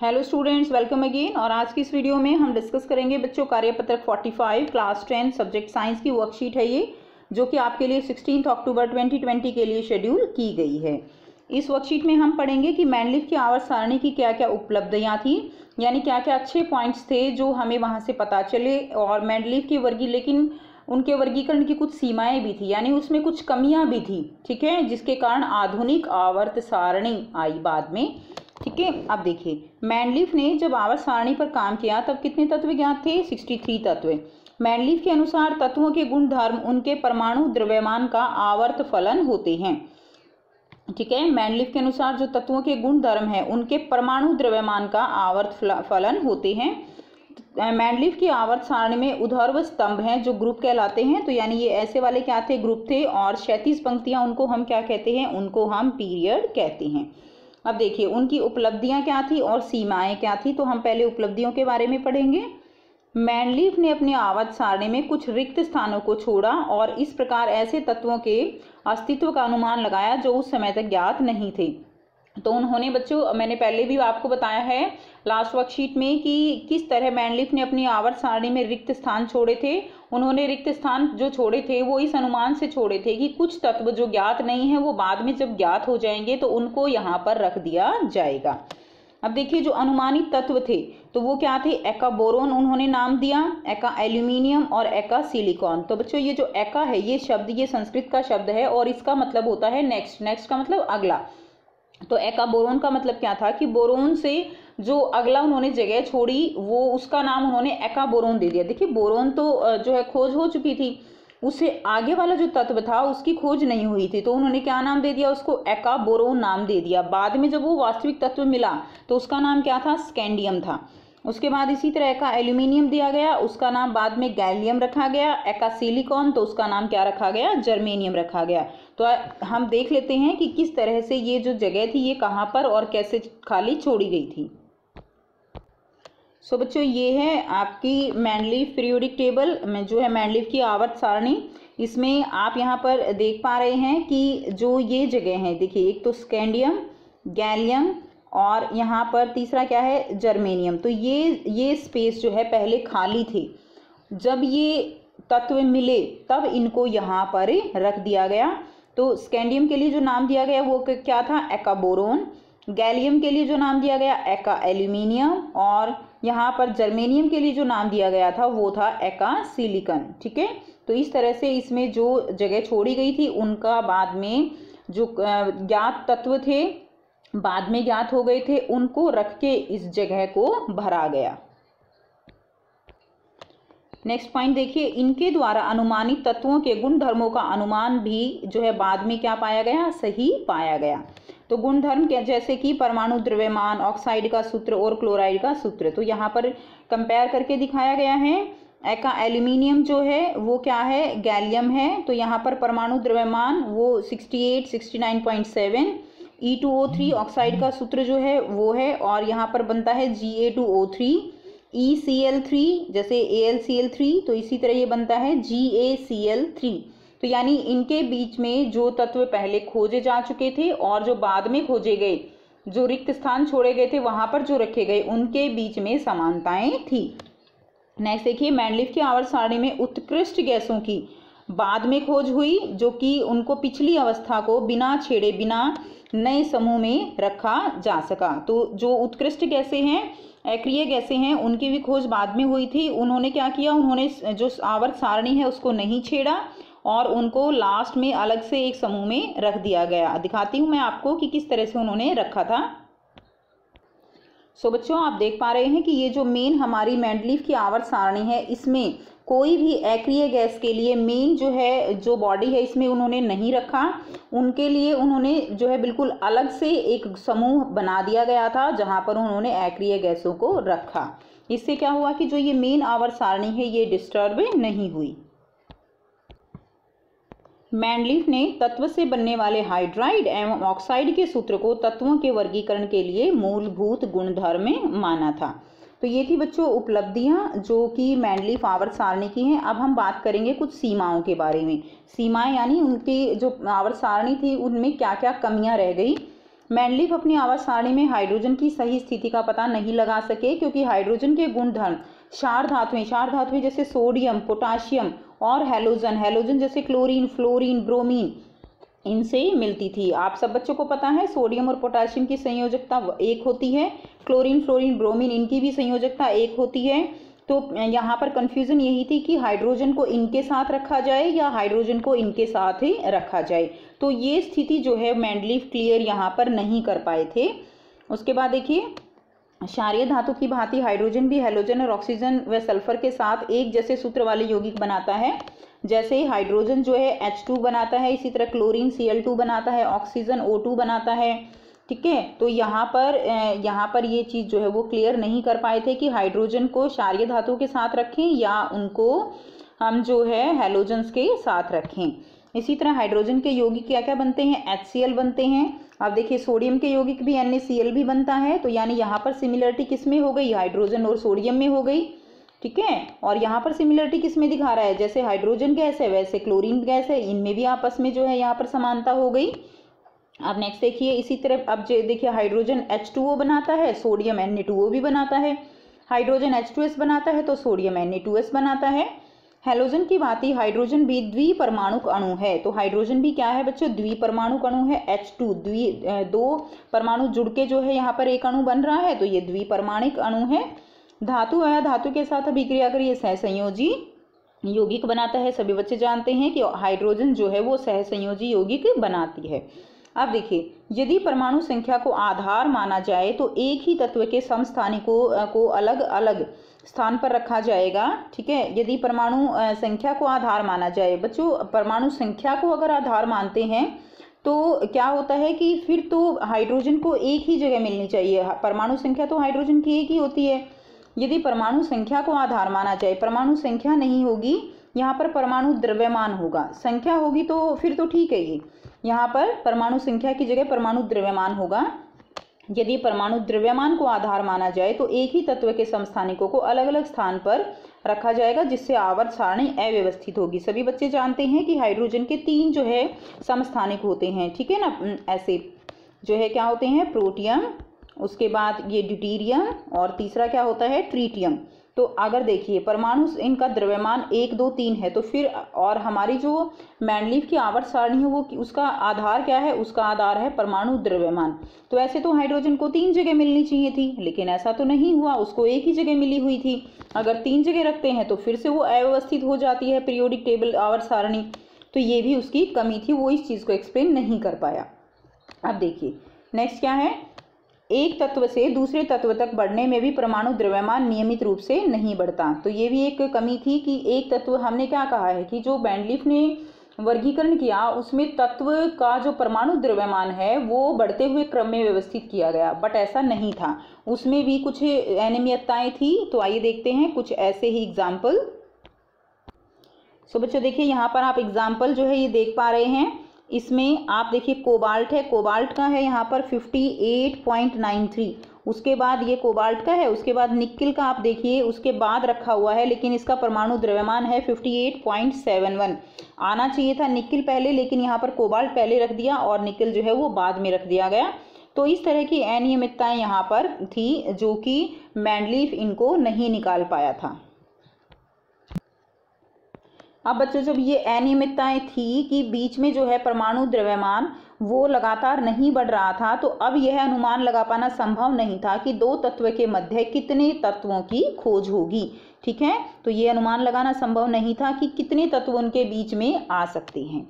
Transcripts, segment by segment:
Hello students, welcome again. और आज की इस वीडियो में हम डिस्कस करेंगे बच्चों कार्यपत्रक 45 क्लास 10 सब्जेक्ट साइंस की वर्कशीट है ये, जो कि आपके लिए 16 अक्टूबर 2020 के लिए शेड्यूल की गई है। इस वर्कशीट में हम पढ़ेंगे कि मैंडलीफ की आवर्त सारणी की क्या क्या उपलब्धियां थी, यानी क्या क्या अच्छे पॉइंट्स थे जो हमें वहां से पता चले। और मैंडलीफ की लेकिन उनके वर्गीकरण की कुछ सीमाएं भी थी, यानी उसमें कुछ कमियां भी थी, ठीक है, जिसके कारण आधुनिक आवर्त सारणी आई बाद में। ठीक है, अब देखिए मैंडलीफ ने जब आवर्त सारणी पर काम किया तब कितने तत्व ज्ञात थे? 63 तत्व। मैंडलीफ के अनुसार तत्वों के गुण धर्म उनके परमाणु द्रव्यमान का आवर्त फलन होते हैं। ठीक है, मैंडलीफ के अनुसार जो तत्वों के गुण धर्म है उनके परमाणु द्रव्यमान का आवर्त फलन होते हैं। मैंडलीफ की आवर्त सारणी में ऊर्ध्व स्तंभ हैं जो ग्रुप कहलाते हैं। तो यानी ये ऐसे वाले क्या थे? ग्रुप थे। और क्षैतिज पंक्तियां, उनको हम क्या कहते हैं? उनको हम पीरियड कहते हैं। अब देखिए उनकी उपलब्धियां क्या थी और सीमाएं क्या थी। तो हम पहले उपलब्धियों के बारे में पढ़ेंगे। मैंडलीफ ने अपनी आवर्त सारणी में कुछ रिक्त स्थानों को छोड़ा और इस प्रकार ऐसे तत्वों के अस्तित्व का अनुमान लगाया जो उस समय तक ज्ञात नहीं थे। तो उन्होंने बच्चों, मैंने पहले भी आपको बताया है लास्ट वर्कशीट में कि किस तरह मैंडलीफ ने अपनी आवर्त सारणी में रिक्त स्थान छोड़े थे। उन्होंने रिक्त स्थान जो छोड़े थे वो इस अनुमान से छोड़े थे कि कुछ तत्व जो ज्ञात नहीं है वो बाद में जब ज्ञात हो जाएंगे तो उनको यहाँ पर रख दिया जाएगा। अब देखिए जो अनुमानित तत्व थे तो वो क्या थे? एका बोरोन उन्होंने नाम दिया, एका एल्यूमिनियम और एका सिलिकॉन। तो बच्चों ये जो एका है ये शब्द, ये संस्कृत का शब्द है और इसका मतलब होता है नेक्स्ट। नेक्स्ट का मतलब अगला। तो एका बोरोन का मतलब क्या था कि बोरोन से जो अगला उन्होंने जगह छोड़ी वो उसका नाम उन्होंने एका बोरोन दे दिया। देखिए बोरोन तो जो है खोज हो चुकी थी, उससे आगे वाला जो तत्व था उसकी खोज नहीं हुई थी, तो उन्होंने क्या नाम दे दिया? उसको एका बोरोन नाम दे दिया। बाद में जब वो वास्तविक तत्व मिला तो उसका नाम क्या था? स्कैंडियम था। उसके बाद इसी तरह एका एल्यूमिनियम दिया गया, उसका नाम बाद में गैलियम रखा गया। एका सिलिकॉन, तो उसका नाम क्या रखा गया? जर्मेनियम रखा गया। तो हम देख लेते हैं कि किस तरह से ये जो जगह थी ये कहाँ पर और कैसे खाली छोड़ी गई थी। सो बच्चों ये है आपकी मैंडलीफ पीरियोडिक टेबल में जो है मैंडलीफ की आवर्त सारणी। इसमें आप यहाँ पर देख पा रहे हैं कि जो ये जगह है, देखिए एक तो स्कैंडियम, गैलियम और यहाँ पर तीसरा क्या है? जर्मेनियम। तो ये स्पेस जो है पहले खाली थे। जब ये तत्व मिले तब इनको यहाँ पर रख दिया गया। तो स्कैंडियम के लिए जो नाम दिया गया वो क्या था? एका बोरोन। गैलियम के लिए जो नाम दिया गया एका एल्यूमिनियम। और यहाँ पर जर्मेनियम के लिए जो नाम दिया गया था वो था एका सिलिकॉन। ठीक है, तो इस तरह से इसमें जो जगह छोड़ी गई थी उनका बाद में जो ज्ञात तत्व थे बाद में ज्ञात हो गए थे उनको रख के इस जगह को भरा गया। नेक्स्ट पॉइंट देखिए, इनके द्वारा अनुमानित तत्वों के गुण धर्मों का अनुमान भी जो है बाद में क्या पाया गया? सही पाया गया। तो गुण धर्म जैसे कि परमाणु द्रव्यमान, ऑक्साइड का सूत्र और क्लोराइड का सूत्र, तो यहाँ पर कंपेयर करके दिखाया गया है। एका एल्यूमिनियम जो है वो क्या है? गैलियम है। तो यहाँ पर परमाणु द्रव्यमान वो 68, 69.7। E2O3 ऑक्साइड का सूत्र जो है वो है, और यहाँ पर बनता है Ga2O3। ECl3 जैसे AlCl3, तो इसी तरह ये बनता है GaCl3। तो यानी इनके बीच में जो तत्व पहले खोजे जा चुके थे और जो बाद में खोजे गए, जो रिक्त स्थान छोड़े गए थे वहां पर जो रखे गए, उनके बीच में समानताएं थी। नेक्स्ट देखिए, मैंडलीफ की आवर्त सारणी में उत्कृष्ट गैसों की बाद में खोज हुई, जो कि उनको पिछली अवस्था को बिना छेड़े बिना नए समूह में रखा जा सका। तो जो उत्कृष्ट गैसें हैं, अक्रिय गैसें हैं, उनकी भी खोज बाद में हुई थी। उन्होंने क्या किया? उन्होंने जो आवर्त सारणी है उसको नहीं छेड़ा और उनको लास्ट में अलग से एक समूह में रख दिया गया। दिखाती हूँ मैं आपको कि किस तरह से उन्होंने रखा था। सो बच्चों आप देख पा रहे हैं कि ये जो मेन हमारी मैंडलीफ की आवर्त सारणी है इसमें कोई भी अक्रिय गैस के लिए मेन जो है जो बॉडी है इसमें उन्होंने नहीं रखा। उनके लिए उन्होंने जो है बिल्कुल अलग से एक समूह बना दिया गया था जहां पर उन्होंने अक्रिय गैसों को रखा। इससे क्या हुआ कि जो ये मेन आवर्त सारणी है ये डिस्टर्ब नहीं हुई। मैंडलीफ ने तत्व से बनने वाले हाइड्राइड एवं ऑक्साइड के सूत्र को तत्वों के वर्गीकरण के लिए मूलभूत गुणधर्म माना था। तो ये थी बच्चों उपलब्धियां जो कि मैंडलीफ आवर्त सारणी की हैं। अब हम बात करेंगे कुछ सीमाओं के बारे में। सीमाएं यानी उनकी जो आवर्त सारणी थी उनमें क्या क्या कमियां रह गई। मैंडलीफ अपनी आवर्त सारणी में हाइड्रोजन की सही स्थिति का पता नहीं लगा सके क्योंकि हाइड्रोजन के गुणधर्म क्षार धातुएं जैसे सोडियम, पोटाशियम और हैलोजन जैसे क्लोरीन, फ्लोरीन, ब्रोमीन इनसे मिलती थी। आप सब बच्चों को पता है सोडियम और पोटाशियम की संयोजकता एक होती है, क्लोरीन, फ्लोरीन, ब्रोमीन इनकी भी संयोजकता एक होती है। तो यहाँ पर कंफ्यूजन यही थी कि हाइड्रोजन को इनके साथ रखा जाए या हाइड्रोजन को इनके साथ ही रखा जाए। तो ये स्थिति जो है मैंडलीफ क्लियर यहाँ पर नहीं कर पाए थे। उसके बाद देखिए, क्षारीय धातु की भांति हाइड्रोजन भी हैलोजन और ऑक्सीजन व सल्फर के साथ एक जैसे सूत्र वाले यौगिक बनाता है। जैसे हाइड्रोजन जो है H2 बनाता है, इसी तरह क्लोरीन Cl2 बनाता है, ऑक्सीजन O2 बनाता है। ठीक है, तो यहाँ पर ये चीज़ जो है वो क्लियर नहीं कर पाए थे कि हाइड्रोजन को क्षारीय धातु के साथ रखें या उनको हम जो है हैलोजन्स के साथ रखें। इसी तरह हाइड्रोजन के यौगिक क्या क्या बनते हैं, HCl बनते हैं। अब देखिए सोडियम के यौगिक भी NaCl भी बनता है। तो यानी यहाँ पर सिमिलरिटी किस में हो गई, हाइड्रोजन और सोडियम में हो गई। ठीक है, और यहाँ पर सिमिलरिटी किस में दिखा रहा है, जैसे हाइड्रोजन गैस है वैसे क्लोरीन गैस है, इनमें भी आपस में जो है यहाँ पर समानता हो गई। अब नेक्स्ट देखिए, इसी तरह अब देखिए हाइड्रोजन H2O बनाता है, सोडियम Na2O भी बनाता है। हाइड्रोजन H2S बनाता है तो सोडियम Na2S बनाता है। हैलोजन की भांति हाइड्रोजन भी द्विपरमाणुक अणु है। तो हाइड्रोजन भी क्या है बच्चों, द्विपरमाणुक अणु है। H2 दो परमाणु जुड़ के जो है यहाँ पर एक अणु बन रहा है, तो ये द्विपरमाणिक अणु है। धातु या धातु के साथ अभिक्रिया कर ये सहसंयोजी यौगिक बनाता है। सभी बच्चे जानते हैं कि हाइड्रोजन जो है वो सहसंयोजी यौगिक बनाती है। अब देखिए, यदि परमाणु संख्या को आधार माना जाए तो एक ही तत्व के समस्थानिकों को अलग अलग स्थान पर रखा जाएगा। ठीक है, यदि परमाणु संख्या को आधार माना जाए, बच्चों परमाणु संख्या को अगर आधार मानते हैं तो क्या होता है कि फिर तो हाइड्रोजन को एक ही जगह मिलनी चाहिए। परमाणु संख्या तो हाइड्रोजन की एक ही होती है। यदि परमाणु संख्या को आधार माना जाए, परमाणु संख्या नहीं होगी, यहाँ पर परमाणु द्रव्यमान होगा। संख्या होगी तो फिर तो ठीक है, ये यहाँ पर परमाणु संख्या की जगह परमाणु द्रव्यमान होगा। यदि परमाणु द्रव्यमान को आधार माना जाए तो एक ही तत्व के समस्थानिकों को अलग अलग स्थान पर रखा जाएगा, जिससे आवर्त सारणी अव्यवस्थित होगी। सभी बच्चे जानते हैं कि हाइड्रोजन के 3 जो है समस्थानिक होते हैं। ठीक है ना, ऐसे जो है क्या होते हैं, प्रोटियम, उसके बाद ये ड्यूटेरियम और तीसरा क्या होता है, ट्रीटियम। तो अगर देखिए परमाणु इनका द्रव्यमान 1, 2, 3 है तो फिर और हमारी जो मैंडलीफ की आवर्त सारणी है वो उसका आधार क्या है, उसका आधार है परमाणु द्रव्यमान। तो ऐसे तो हाइड्रोजन को 3 जगह मिलनी चाहिए थी, लेकिन ऐसा तो नहीं हुआ, उसको एक ही जगह मिली हुई थी। अगर 3 जगह रखते हैं तो फिर से वो अव्यवस्थित हो जाती है पीरियोडिक टेबल आवर्त सारणी। तो ये भी उसकी कमी थी, वो इस चीज़ को एक्सप्लेन नहीं कर पाया। अब देखिए नेक्स्ट क्या है, एक तत्व से दूसरे तत्व तक बढ़ने में भी परमाणु द्रव्यमान नियमित रूप से नहीं बढ़ता। तो ये भी एक कमी थी कि एक तत्व, हमने क्या कहा है कि जो मैंडलीफ ने वर्गीकरण किया उसमें तत्व का जो परमाणु द्रव्यमान है वो बढ़ते हुए क्रम में व्यवस्थित किया गया, बट ऐसा नहीं था, उसमें भी कुछ अनियमितताएं थी। तो आइए देखते हैं कुछ ऐसे ही एग्जाम्पल। सो बच्चों देखिए यहाँ पर आप एग्जाम्पल जो है ये देख पा रहे हैं। इसमें आप देखिए कोबाल्ट है, कोबाल्ट का है यहाँ पर 58.93, उसके बाद ये कोबाल्ट का है, उसके बाद निकिल का आप देखिए उसके बाद रखा हुआ है, लेकिन इसका परमाणु द्रव्यमान है 58.71। आना चाहिए था निकिल पहले, लेकिन यहाँ पर कोबाल्ट पहले रख दिया और निकिल जो है वो बाद में रख दिया गया। तो इस तरह की अनियमितताएं यहाँ पर थी जो कि मैंडलीफ इनको नहीं निकाल पाया था। अब बच्चों जब ये अनियमितताएं थी कि बीच में जो है परमाणु द्रव्यमान वो लगातार नहीं बढ़ रहा था, तो अब यह अनुमान लगा पाना संभव नहीं था कि 2 तत्व के मध्य कितने तत्वों की खोज होगी। ठीक है, तो ये अनुमान लगाना संभव नहीं था कि कितने तत्व उनके बीच में आ सकते हैं।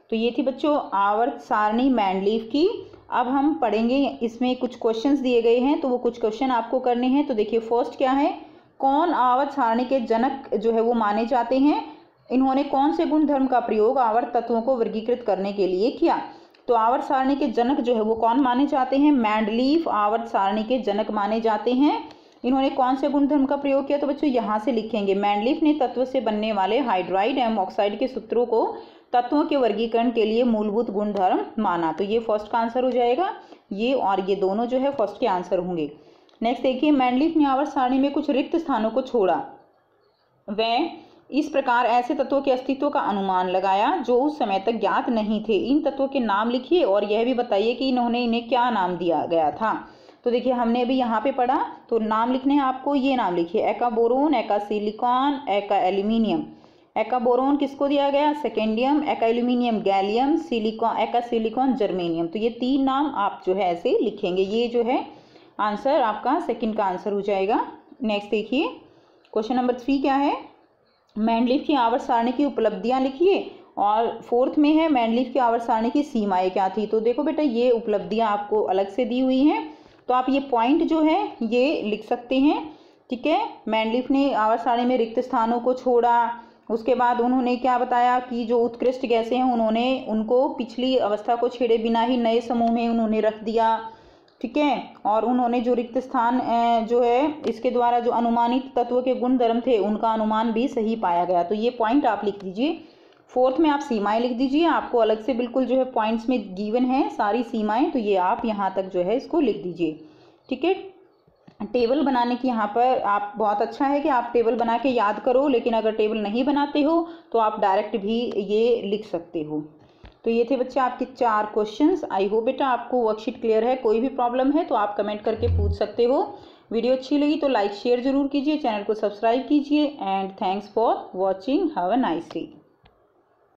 तो ये थी बच्चों आवर्त सारणी मैंडलीफ की। अब हम पढ़ेंगे, इसमें कुछ क्वेश्चंस दिए गए हैं, तो वो कुछ क्वेश्चन आपको करने हैं। तो देखिए फर्स्ट क्या है, कौन आवर्त सारणी के जनक जो है वो माने जाते हैं, इन्होंने कौन से गुणधर्म का प्रयोग आवर्त तत्वों को वर्गीकृत करने के लिए किया। तो आवर्त सारणी के जनक जो है वो कौन माने जाते हैं, मैंडलीफ आवर्त सारणी के जनक माने जाते हैं। इन्होंने कौन से गुणधर्म का प्रयोग किया, तो बच्चों यहाँ से लिखेंगे, मैंडलीफ ने तत्व से बनने वाले हाइड्राइड एवं ऑक्साइड के सूत्रों को तत्वों के वर्गीकरण के लिए मूलभूत गुणधर्म माना। तो ये फर्स्ट का आंसर हो जाएगा, ये और ये दोनों जो है फर्स्ट के आंसर होंगे। नेक्स्ट देखिए, मैंडलीफ ने आवर्त सारणी में कुछ रिक्त स्थानों को छोड़ा, वह इस प्रकार ऐसे तत्वों के अस्तित्व का अनुमान लगाया जो उस समय तक ज्ञात नहीं थे। इन तत्वों के नाम लिखिए और यह भी बताइए कि इन्हें क्या नाम दिया गया था। तो देखिए हमने अभी यहाँ पे पढ़ा, तो नाम लिखने हैं आपको, ये नाम लिखिए, एका बोरोन, एका सिलिकॉन, एका एल्यूमिनियम। एका बोरोन किसको दिया गया? सेकेंडियम। एका एल्यूमिनियम गैलियम। सिलिकॉन, एका सिलिकॉन जर्मेनियम। तो ये 3 नाम आप जो है ऐसे लिखेंगे। ये जो है आंसर आपका सेकंड का आंसर हो जाएगा। नेक्स्ट देखिए क्वेश्चन नंबर 3 क्या है? मैंडलीफ की आवर्त सारणी की उपलब्धियां लिखिए और 4th में है मैंडलीफ की आवर्त सारणी की सीमाएं क्या थी। तो देखो बेटा ये उपलब्धियां आपको अलग से दी हुई हैं, तो आप ये पॉइंट जो है ये लिख सकते हैं। ठीक है, मैंडलीफ ने आवर्त सारणी में रिक्त स्थानों को छोड़ा। उसके बाद उन्होंने क्या बताया कि जो उत्कृष्ट गैसें हैं उन्होंने उनको पिछली अवस्था को छेड़े बिना ही नए समूह में उन्होंने रख दिया। ठीक है, और उन्होंने जो रिक्त स्थान जो है इसके द्वारा जो अनुमानित तत्व के गुण धर्म थे उनका अनुमान भी सही पाया गया। तो ये पॉइंट आप लिख दीजिए। 4th में आप सीमाएं लिख दीजिए, आपको अलग से बिल्कुल जो है पॉइंट्स में गिवन है सारी सीमाएं, तो ये आप यहाँ तक जो है इसको लिख दीजिए। ठीक है, टेबल बनाने की यहाँ पर आप बहुत अच्छा है कि आप टेबल बना के याद करो, लेकिन अगर टेबल नहीं बनाते हो तो आप डायरेक्ट भी ये लिख सकते हो। तो ये थे बच्चे आपके 4 क्वेश्चंस। आई होप बेटा आपको वर्कशीट क्लियर है। कोई भी प्रॉब्लम है तो आप कमेंट करके पूछ सकते हो। वीडियो अच्छी लगी तो लाइक शेयर जरूर कीजिए, चैनल को सब्सक्राइब कीजिए and thanks for watching. Have a nice day.